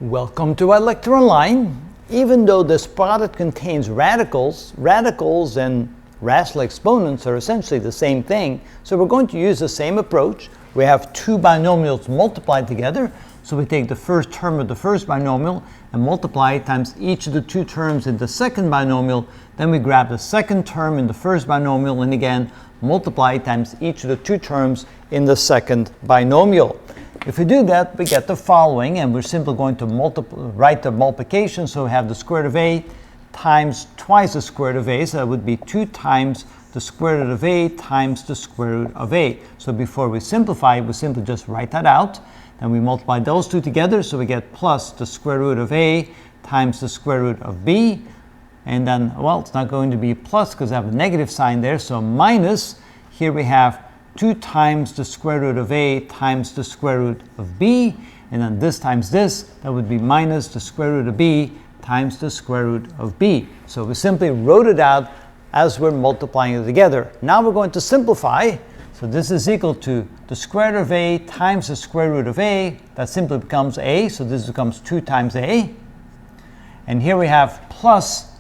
Welcome to our lecture online. Even though this product contains radicals and rational exponents are essentially the same thing, so we're going to use the same approach. We have two binomials multiplied together, so we take the first term of the first binomial and multiply it times each of the two terms in the second binomial. Then we grab the second term in the first binomial and again multiply it times each of the two terms in the second binomial. If we do that, we get the following, and we're simply going to write the multiplication. So we have the square root of a times twice the square root of a. So that would be 2 times the square root of a times the square root of a. So before we simplify, we simply just write that out. Then we multiply those two together, so we get plus the square root of a times the square root of b. And then, well, it's not going to be plus because I have a negative sign there. So minus, here we have 2 times the square root of a times the square root of b, and then this times this, that would be minus the square root of b times the square root of b. So we simply wrote it out as we're multiplying it together. Now we're going to simplify. So this is equal to the square root of a times the square root of a. That simply becomes a, so this becomes 2 times a. And here we have plus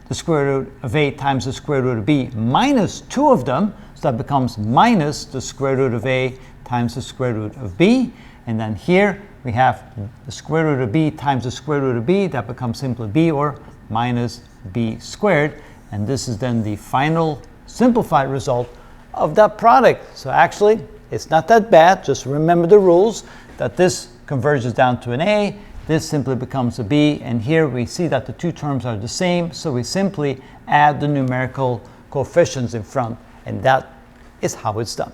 the square root of a times the square root of b minus 2 of them. So that becomes minus the square root of a times the square root of b. And then here we have the square root of b times the square root of b. That becomes simply b, or minus b squared. And this is then the final simplified result of that product. So actually, it's not that bad. Just remember the rules, that this converges down to an a. This simply becomes a b. And here we see that the two terms are the same. So we simply add the numerical coefficients in front. And that is how it's done.